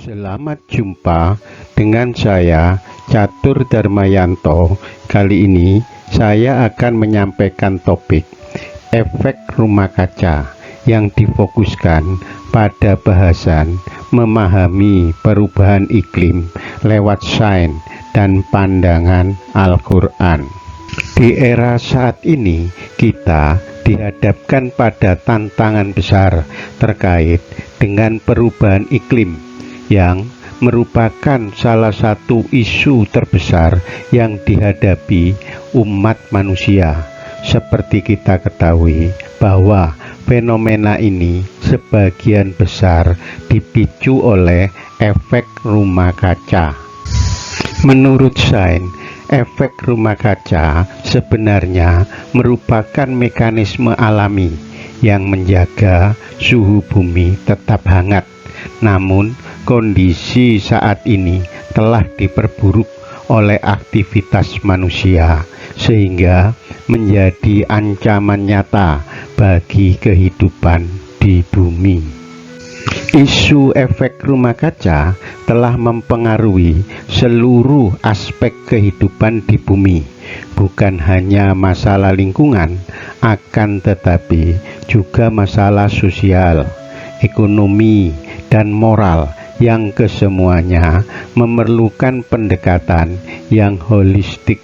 Selamat jumpa dengan saya Catur Darmayanto. Kali ini saya akan menyampaikan topik efek rumah kaca yang difokuskan pada bahasan memahami perubahan iklim lewat sains dan pandangan Al-Quran. Di era saat ini kita dihadapkan pada tantangan besar terkait dengan perubahan iklim yang merupakan salah satu isu terbesar yang dihadapi umat manusia. Seperti kita ketahui bahwa fenomena ini sebagian besar dipicu oleh efek rumah kaca. Menurut sains, efek rumah kaca sebenarnya merupakan mekanisme alami yang menjaga suhu bumi tetap hangat. Namun, kondisi saat ini telah diperburuk oleh aktivitas manusia sehingga menjadi ancaman nyata bagi kehidupan di bumi. Isu efek rumah kaca telah mempengaruhi seluruh aspek kehidupan di bumi, bukan hanya masalah lingkungan, akan tetapi juga masalah sosial, ekonomi, dan moral yang kesemuanya memerlukan pendekatan yang holistik.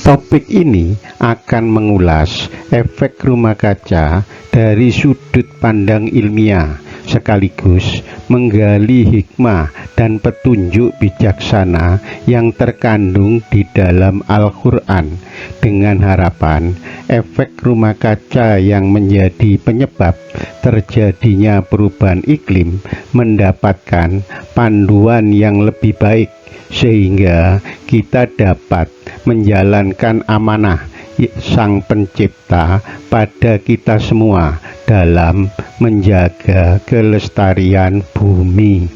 Topik ini akan mengulas efek rumah kaca dari sudut pandang ilmiah, sekaligus menggali hikmah dan petunjuk bijaksana yang terkandung di dalam Al-Quran, dengan harapan efek rumah kaca yang menjadi penyebab terjadinya perubahan iklim mendapatkan panduan yang lebih baik, sehingga kita dapat menjalankan amanah Sang Pencipta pada kita semua dalam menjaga kelestarian bumi.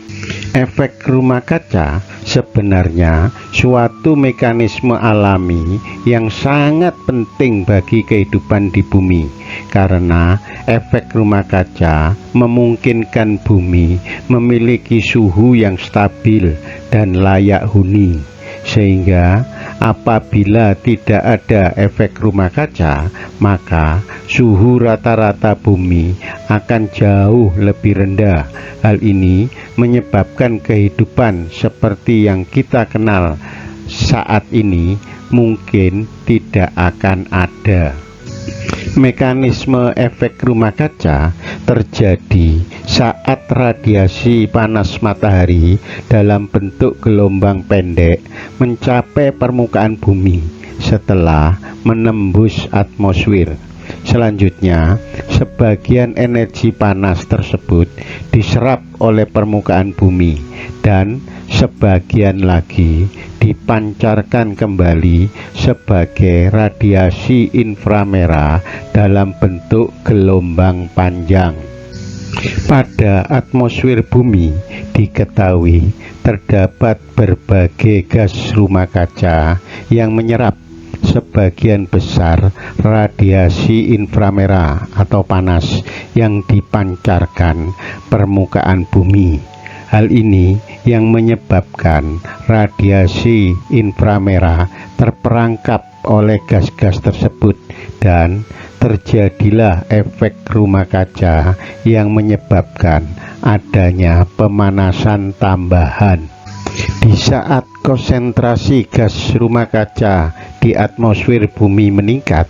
Efek rumah kaca sebenarnya suatu mekanisme alami yang sangat penting bagi kehidupan di bumi, karena efek rumah kaca memungkinkan bumi memiliki suhu yang stabil dan layak huni, sehingga apabila tidak ada efek rumah kaca, maka suhu rata-rata bumi akan jauh lebih rendah. Hal ini menyebabkan kehidupan seperti yang kita kenal saat ini mungkin tidak akan ada. Mekanisme efek rumah kaca terjadi saat radiasi panas matahari dalam bentuk gelombang pendek mencapai permukaan bumi setelah menembus atmosfer. Selanjutnya, sebagian energi panas tersebut diserap oleh permukaan bumi dan sebagian lagi dipancarkan kembali sebagai radiasi inframerah dalam bentuk gelombang panjang. Pada atmosfer bumi diketahui terdapat berbagai gas rumah kaca yang menyerap sebagian besar radiasi inframerah atau panas yang dipancarkan permukaan bumi. Hal ini yang menyebabkan radiasi inframerah terperangkap oleh gas-gas tersebut, dan terjadilah efek rumah kaca yang menyebabkan adanya pemanasan tambahan. Di saat konsentrasi gas rumah kaca di atmosfer bumi meningkat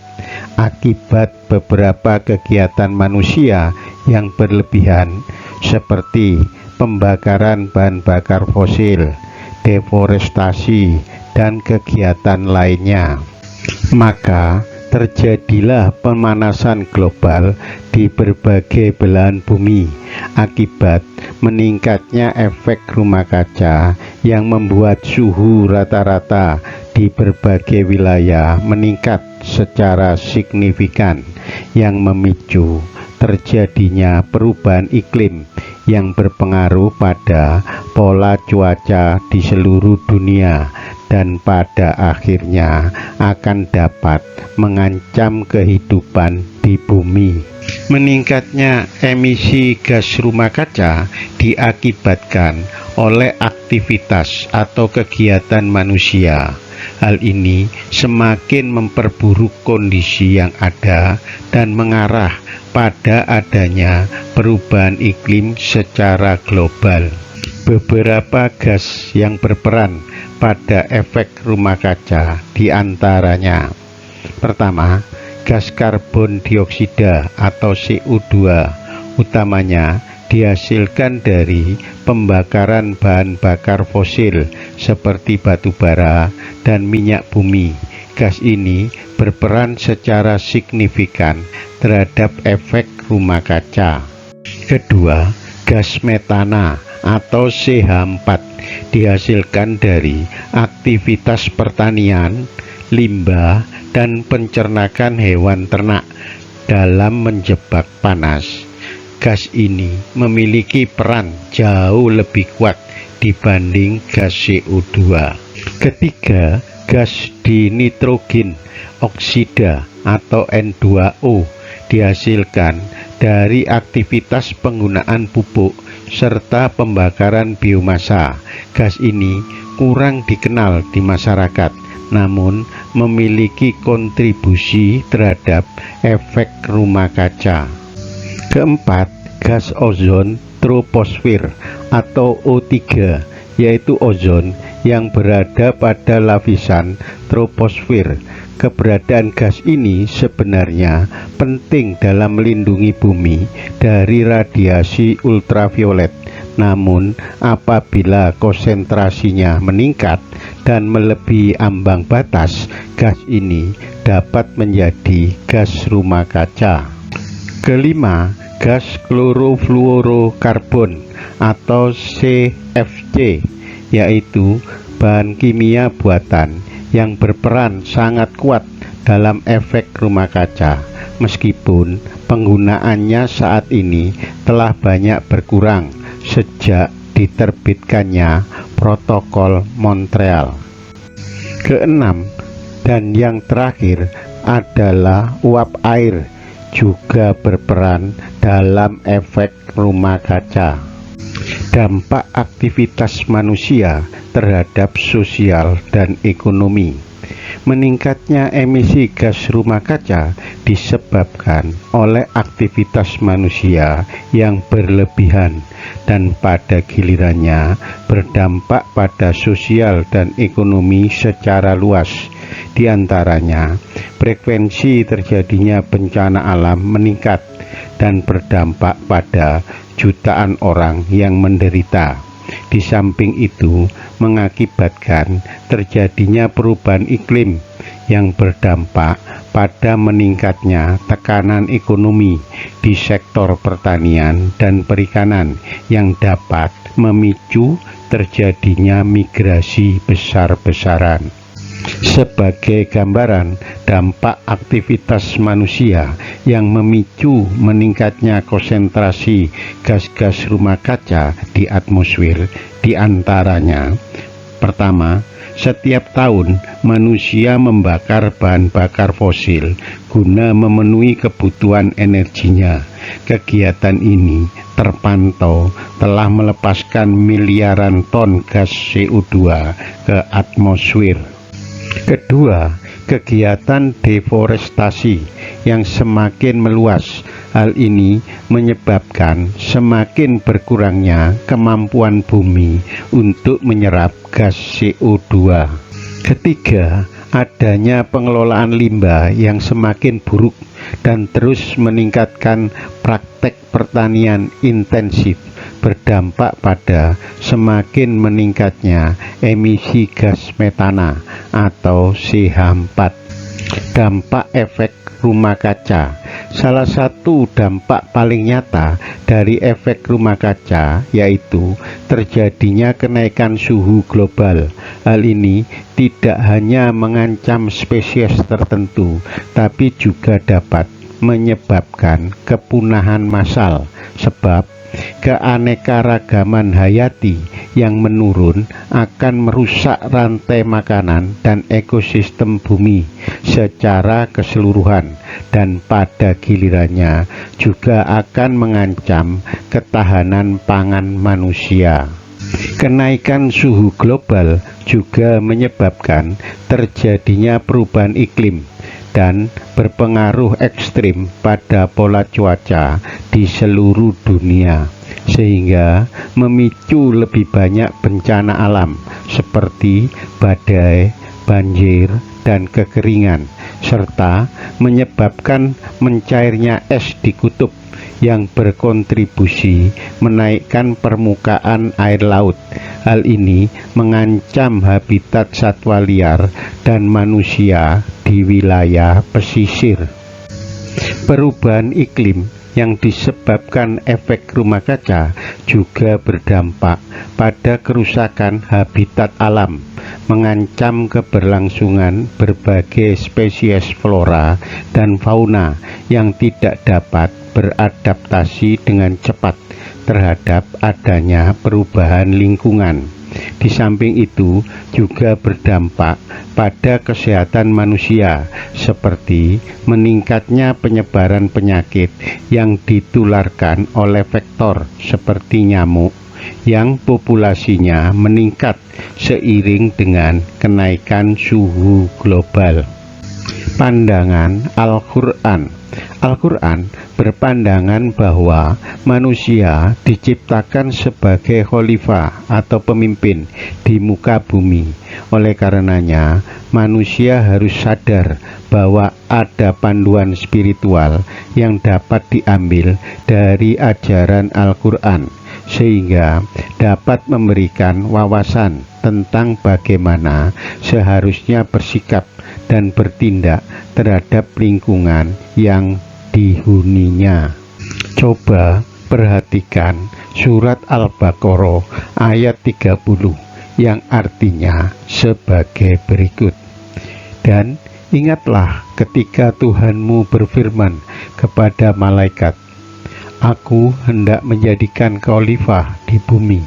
akibat beberapa kegiatan manusia yang berlebihan seperti pembakaran bahan bakar fosil, deforestasi, dan kegiatan lainnya, maka terjadilah pemanasan global di berbagai belahan bumi akibat meningkatnya efek rumah kaca yang membuat suhu rata-rata di berbagai wilayah meningkat secara signifikan, yang memicu terjadinya perubahan iklim yang berpengaruh pada pola cuaca di seluruh dunia dan pada akhirnya akan dapat mengancam kehidupan di bumi. Meningkatnya emisi gas rumah kaca diakibatkan oleh aktivitas atau kegiatan manusia. Hal ini semakin memperburuk kondisi yang ada dan mengarah pada adanya perubahan iklim secara global. Beberapa gas yang berperan pada efek rumah kaca diantaranya: pertama, gas karbon dioksida atau CO2, utamanya dihasilkan dari pembakaran bahan bakar fosil seperti batu bara dan minyak bumi. Gas ini berperan secara signifikan terhadap efek rumah kaca. Kedua, gas metana atau CH4 dihasilkan dari aktivitas pertanian, limbah, dan pencernakan hewan ternak dalam menjebak panas. Gas ini memiliki peran jauh lebih kuat dibanding gas CO2. Ketiga, gas dinitrogen oksida atau N2O dihasilkan dari aktivitas penggunaan pupuk serta pembakaran biomasa. Gas ini kurang dikenal di masyarakat, namun memiliki kontribusi terhadap efek rumah kaca. Keempat, gas ozon troposfer atau O3, yaitu ozon yang berada pada lapisan troposfer. Keberadaan gas ini sebenarnya penting dalam melindungi bumi dari radiasi ultraviolet. Namun, apabila konsentrasinya meningkat dan melebihi ambang batas, gas ini dapat menjadi gas rumah kaca. Kelima, gas klorofluorokarbon atau CFC, yaitu bahan kimia buatan yang berperan sangat kuat dalam efek rumah kaca. Meskipun penggunaannya saat ini telah banyak berkurang sejak diterbitkannya Protokol Montreal. Keenam, dan yang terakhir adalah uap air juga berperan dalam efek rumah kaca. Dampak aktivitas manusia terhadap sosial dan ekonomi. Meningkatnya emisi gas rumah kaca disebabkan oleh aktivitas manusia yang berlebihan dan pada gilirannya berdampak pada sosial dan ekonomi secara luas. Di antaranya, frekuensi terjadinya bencana alam meningkat dan berdampak pada jutaan orang yang menderita. Di samping itu, mengakibatkan terjadinya perubahan iklim yang berdampak pada meningkatnya tekanan ekonomi di sektor pertanian dan perikanan yang dapat memicu terjadinya migrasi besar-besaran. Sebagai gambaran dampak aktivitas manusia yang memicu meningkatnya konsentrasi gas-gas rumah kaca di atmosfer, diantaranya: pertama, setiap tahun manusia membakar bahan bakar fosil guna memenuhi kebutuhan energinya. Kegiatan ini terpantau telah melepaskan miliaran ton gas CO2 ke atmosfer. Kedua, kegiatan deforestasi yang semakin meluas. Hal ini menyebabkan semakin berkurangnya kemampuan bumi untuk menyerap gas CO2. Ketiga, adanya pengelolaan limbah yang semakin buruk dan terus meningkatkan praktek pertanian intensif berdampak pada semakin meningkatnya emisi gas metana atau CH4. Dampak efek rumah kaca. Salah satu dampak paling nyata dari efek rumah kaca yaitu terjadinya kenaikan suhu global. Hal ini tidak hanya mengancam spesies tertentu, tapi juga dapat menyebabkan kepunahan massal, sebab Keanekaragaman hayati yang menurun akan merusak rantai makanan dan ekosistem bumi secara keseluruhan, dan pada gilirannya juga akan mengancam ketahanan pangan manusia. Kenaikan suhu global juga menyebabkan terjadinya perubahan iklim dan berpengaruh ekstrim pada pola cuaca di seluruh dunia, sehingga memicu lebih banyak bencana alam seperti badai, banjir, dan kekeringan, serta menyebabkan mencairnya es di kutub yang berkontribusi menaikkan permukaan air laut. Hal ini mengancam habitat satwa liar dan manusia di wilayah pesisir. Perubahan iklim yang disebabkan efek rumah kaca juga berdampak pada kerusakan habitat alam, mengancam keberlangsungan berbagai spesies flora dan fauna yang tidak dapat beradaptasi dengan cepat terhadap adanya perubahan lingkungan. Di samping itu juga berdampak pada kesehatan manusia, seperti meningkatnya penyebaran penyakit yang ditularkan oleh vektor seperti nyamuk yang populasinya meningkat seiring dengan kenaikan suhu global. Pandangan Al-Quran. Al-Quran berpandangan bahwa manusia diciptakan sebagai khalifah atau pemimpin di muka bumi. Oleh karenanya, manusia harus sadar bahwa ada panduan spiritual yang dapat diambil dari ajaran Al-Quran, sehingga dapat memberikan wawasan tentang bagaimana seharusnya bersikap dan bertindak terhadap lingkungan yang dihuninya. Coba perhatikan surat Al-Baqarah ayat 30 yang artinya sebagai berikut. Dan ingatlah ketika Tuhanmu berfirman kepada malaikat, Aku hendak menjadikan khalifah di bumi.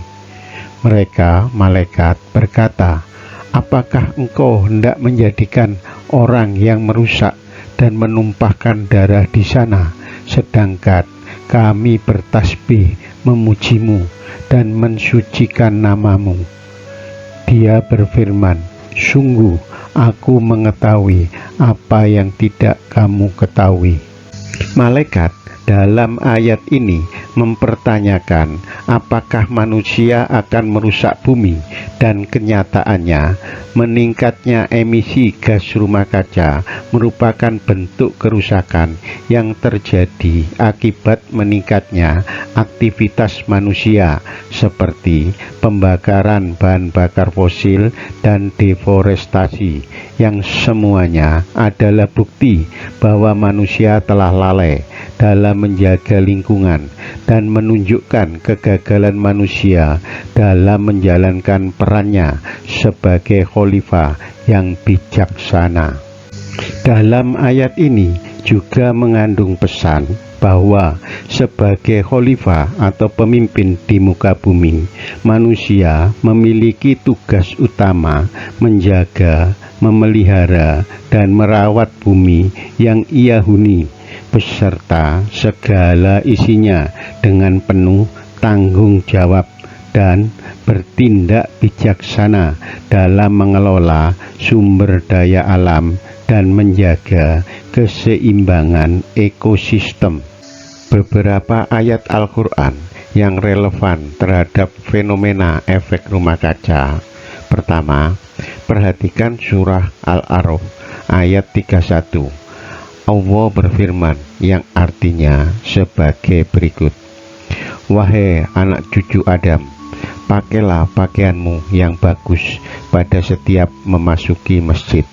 Mereka, malaikat, berkata, Apakah engkau hendak menjadikan orang yang merusak dan menumpahkan darah di sana, sedangkan kami bertasbih memujimu dan mensucikan namamu? Dia berfirman, Sungguh aku mengetahui apa yang tidak kamu ketahui. Malaikat dalam ayat ini mempertanyakan apakah manusia akan merusak bumi, dan kenyataannya meningkatnya emisi gas rumah kaca merupakan bentuk kerusakan yang terjadi akibat meningkatnya aktivitas manusia seperti pembakaran bahan bakar fosil dan deforestasi, yang semuanya adalah bukti bahwa manusia telah lalai dalam menjaga lingkungan dan menunjukkan kegagalan manusia dalam menjalankan perannya sebagai khalifah yang bijaksana. Dalam ayat ini juga mengandung pesan bahwa sebagai khalifah atau pemimpin di muka bumi, manusia memiliki tugas utama menjaga, memelihara, dan merawat bumi yang ia huni beserta segala isinya dengan penuh tanggung jawab dan bertindak bijaksana dalam mengelola sumber daya alam dan menjaga keseimbangan ekosistem. Beberapa ayat Al-Quran yang relevan terhadap fenomena efek rumah kaca. Pertama, perhatikan surah Al-A'raf ayat 31. Allah berfirman yang artinya sebagai berikut. Wahai anak cucu Adam, pakailah pakaianmu yang bagus pada setiap memasuki masjid.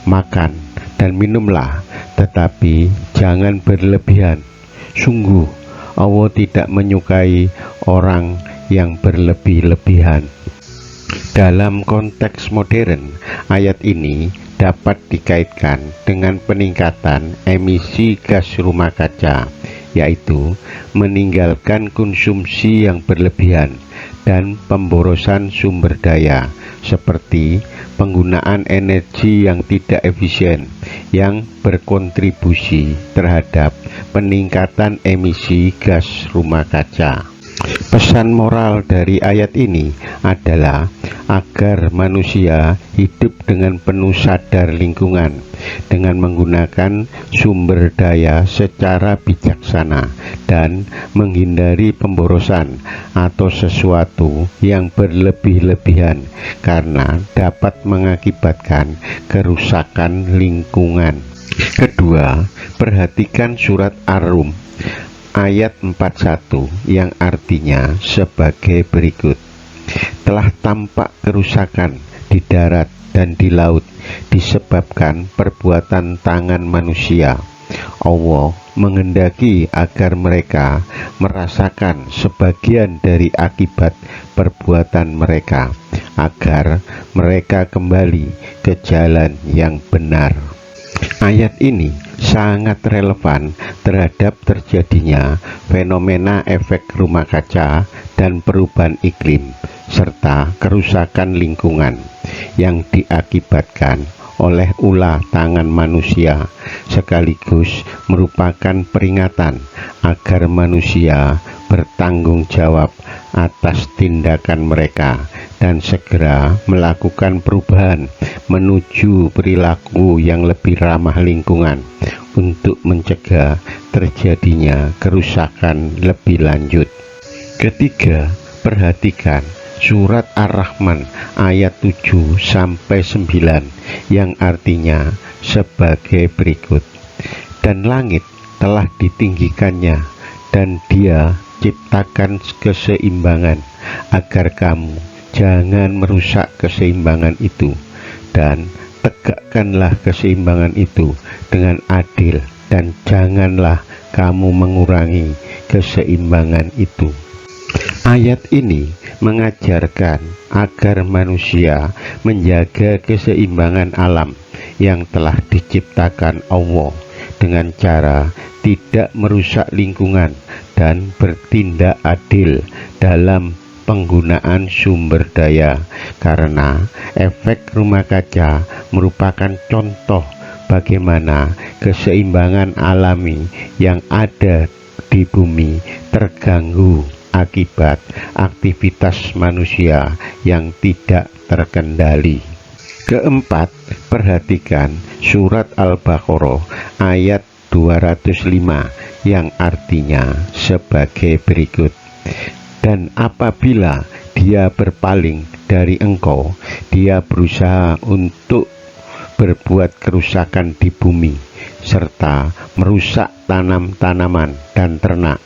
Makan dan minumlah, tetapi jangan berlebihan. Sungguh Allah tidak menyukai orang yang berlebih-lebihan. Dalam konteks modern, ayat ini dapat dikaitkan dengan peningkatan emisi gas rumah kaca yaitu meninggalkan konsumsi yang berlebihan dan pemborosan sumber daya, seperti penggunaan energi yang tidak efisien yang berkontribusi terhadap peningkatan emisi gas rumah kaca. Pesan moral dari ayat ini adalah agar manusia hidup dengan penuh sadar lingkungan dengan menggunakan sumber daya secara bijaksana dan menghindari pemborosan atau sesuatu yang berlebih-lebihan karena dapat mengakibatkan kerusakan lingkungan. Kedua, perhatikan surat Ar-Rum ayat 41 yang artinya sebagai berikut. Telah tampak kerusakan di darat dan di laut disebabkan perbuatan tangan manusia. Allah menghendaki agar mereka merasakan sebagian dari akibat perbuatan mereka, agar mereka kembali ke jalan yang benar. Ayat ini sangat relevan terhadap terjadinya fenomena efek rumah kaca dan perubahan iklim serta kerusakan lingkungan yang diakibatkan oleh ulah tangan manusia, sekaligus merupakan peringatan agar manusia bertanggung jawab atas tindakan mereka dan segera melakukan perubahan menuju perilaku yang lebih ramah lingkungan untuk mencegah terjadinya kerusakan lebih lanjut. Ketiga, perhatikan surat Ar-Rahman ayat 7-9 yang artinya sebagai berikut. Dan langit telah ditinggikannya dan Dia ciptakan keseimbangan agar kamu jangan merusak keseimbangan itu, dan tegakkanlah keseimbangan itu dengan adil, dan janganlah kamu mengurangi keseimbangan itu. Ayat ini mengajarkan agar manusia menjaga keseimbangan alam yang telah diciptakan Allah dengan cara tidak merusak lingkungan dan bertindak adil dalam penggunaan sumber daya, karena efek rumah kaca merupakan contoh bagaimana keseimbangan alami yang ada di bumi terganggu akibat aktivitas manusia yang tidak terkendali. Keempat, perhatikan surat Al-Baqarah ayat 205 yang artinya sebagai berikut. Dan apabila dia berpaling dari engkau, dia berusaha untuk berbuat kerusakan di bumi serta merusak tanam-tanaman dan ternak,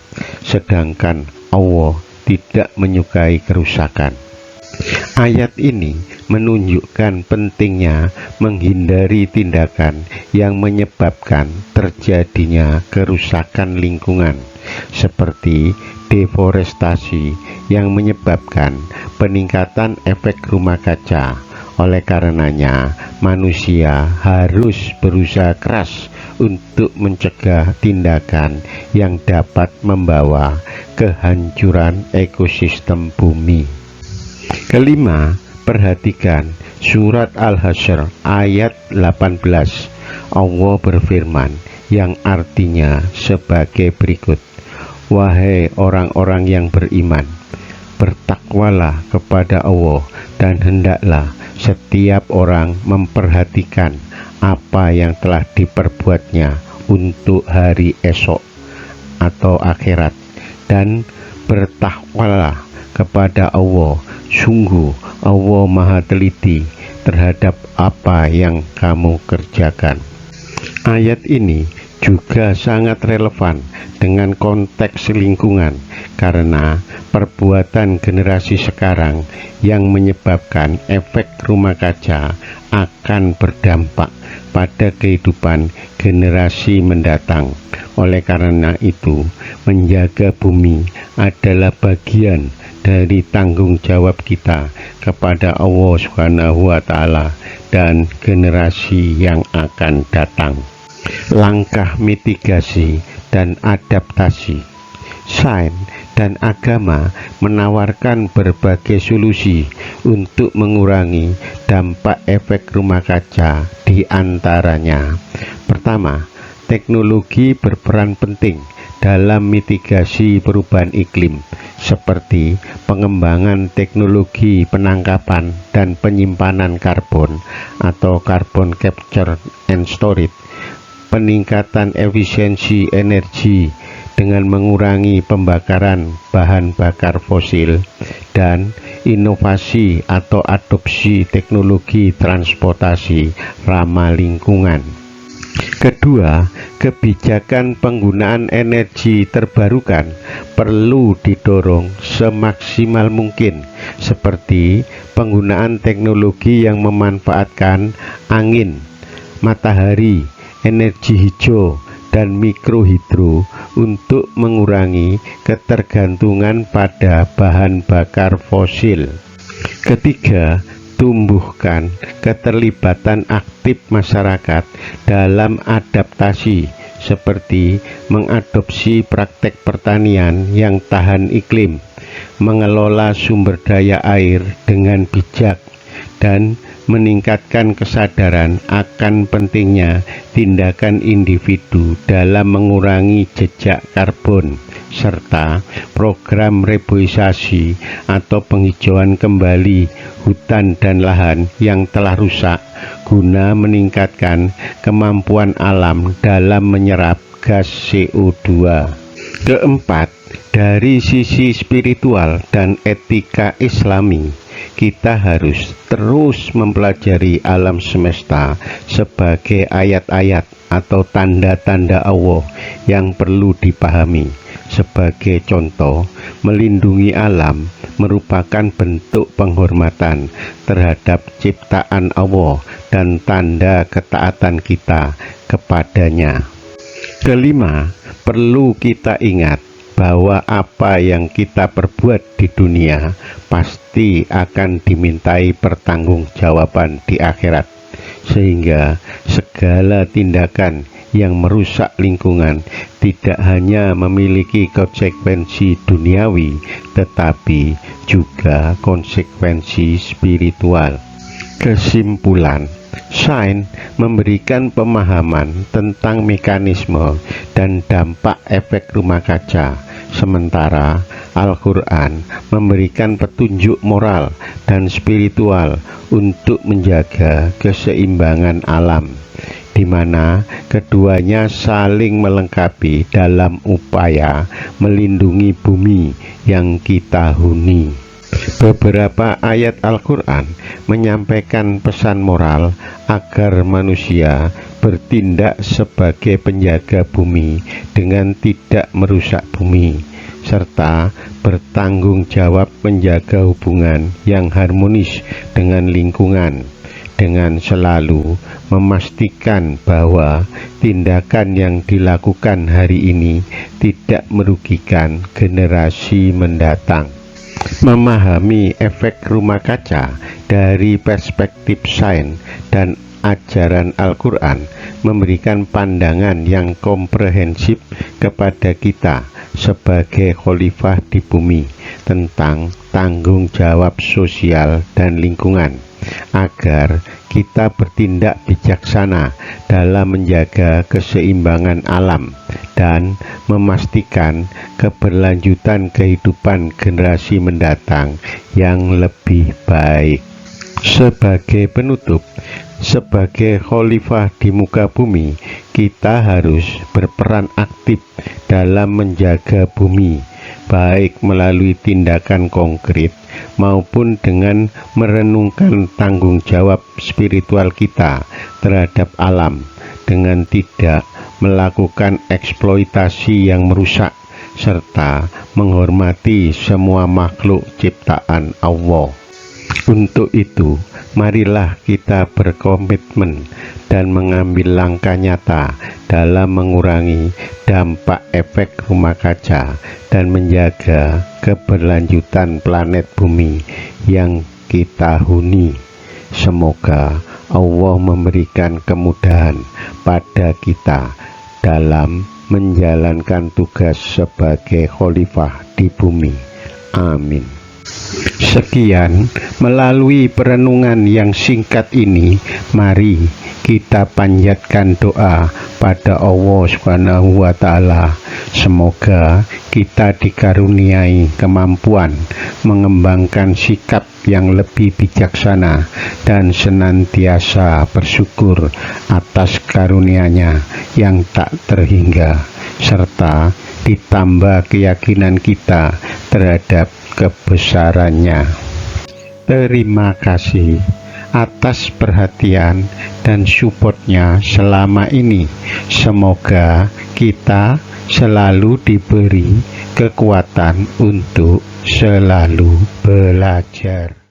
sedangkan Allah tidak menyukai kerusakan. Ayat ini menunjukkan pentingnya menghindari tindakan yang menyebabkan terjadinya kerusakan lingkungan, seperti deforestasi yang menyebabkan peningkatan efek rumah kaca. Oleh karenanya, manusia harus berusaha keras untuk mencegah tindakan yang dapat membawa kehancuran ekosistem bumi. Kelima, perhatikan surat Al-Hasyr ayat 18. Allah berfirman yang artinya sebagai berikut. Wahai orang-orang yang beriman, bertakwalah kepada Allah dan hendaklah setiap orang memperhatikan apa yang telah diperbuatnya untuk hari esok atau akhirat, dan bertakwalah kepada Allah. Sungguh Allah Maha Teliti terhadap apa yang kamu kerjakan. Ayat ini juga sangat relevan dengan konteks lingkungan, karena perbuatan generasi sekarang yang menyebabkan efek rumah kaca akan berdampak pada kehidupan generasi mendatang. Oleh karena itu, menjaga bumi adalah bagian dari tanggung jawab kita kepada Allah Subhanahu wa Ta'ala dan generasi yang akan datang. Langkah mitigasi dan adaptasi. Sains dan agama menawarkan berbagai solusi untuk mengurangi dampak efek rumah kaca, di antaranya. Pertama, teknologi berperan penting dalam mitigasi perubahan iklim, seperti pengembangan teknologi penangkapan dan penyimpanan karbon atau carbon capture and storage, peningkatan efisiensi energi dengan mengurangi pembakaran bahan bakar fosil, dan inovasi atau adopsi teknologi transportasi ramah lingkungan. Kedua, kebijakan penggunaan energi terbarukan perlu didorong semaksimal mungkin, seperti penggunaan teknologi yang memanfaatkan angin, matahari, energi hijau, dan mikrohidro untuk mengurangi ketergantungan pada bahan bakar fosil. Ketiga, tumbuhkan keterlibatan aktif masyarakat dalam adaptasi, seperti mengadopsi praktek pertanian yang tahan iklim, mengelola sumber daya air dengan bijak, dan meningkatkan kesadaran akan pentingnya tindakan individu dalam mengurangi jejak karbon, serta program reboisasi atau penghijauan kembali hutan dan lahan yang telah rusak guna meningkatkan kemampuan alam dalam menyerap gas CO2. Keempat, dari sisi spiritual dan etika Islami, kita harus terus mempelajari alam semesta sebagai ayat-ayat atau tanda-tanda Allah yang perlu dipahami. Sebagai contoh, melindungi alam merupakan bentuk penghormatan terhadap ciptaan Allah dan tanda ketaatan kita kepadanya. Kelima, perlu kita ingat bahwa apa yang kita perbuat di dunia pasti akan dimintai pertanggungjawaban di akhirat, sehingga segala tindakan yang merusak lingkungan tidak hanya memiliki konsekuensi duniawi, tetapi juga konsekuensi spiritual. Kesimpulan, sains memberikan pemahaman tentang mekanisme dan dampak efek rumah kaca, sementara Al-Quran memberikan petunjuk moral dan spiritual untuk menjaga keseimbangan alam, di mana keduanya saling melengkapi dalam upaya melindungi bumi yang kita huni. Beberapa ayat Al-Quran menyampaikan pesan moral agar manusia bertindak sebagai penjaga bumi dengan tidak merusak bumi, serta bertanggung jawab menjaga hubungan yang harmonis dengan lingkungan, dengan selalu memastikan bahwa tindakan yang dilakukan hari ini tidak merugikan generasi mendatang. Memahami efek rumah kaca dari perspektif sains dan ajaran Al-Quran memberikan pandangan yang komprehensif kepada kita sebagai khalifah di bumi tentang tanggung jawab sosial dan lingkungan, agar kita bertindak bijaksana dalam menjaga keseimbangan alam dan memastikan keberlanjutan kehidupan generasi mendatang yang lebih baik. Sebagai penutup, sebagai khalifah di muka bumi, kita harus berperan aktif dalam menjaga bumi, baik melalui tindakan konkret maupun dengan merenungkan tanggung jawab spiritual kita terhadap alam, dengan tidak melakukan eksploitasi yang merusak, serta menghormati semua makhluk ciptaan Allah. Untuk itu, marilah kita berkomitmen dan mengambil langkah nyata dalam mengurangi dampak efek rumah kaca dan menjaga keberlanjutan planet bumi yang kita huni. Semoga Allah memberikan kemudahan pada kita dalam menjalankan tugas sebagai khalifah di bumi. Amin. Sekian, melalui perenungan yang singkat ini, mari kita panjatkan doa pada Allah Subhanahu wa Ta'ala. Semoga kita dikaruniai kemampuan mengembangkan sikap yang lebih bijaksana dan senantiasa bersyukur atas karunia-Nya yang tak terhingga, serta ditambah keyakinan kita terhadap kebesarannya. Terima kasih atas perhatian dan supportnya selama ini. Semoga kita selalu diberi kekuatan untuk selalu belajar.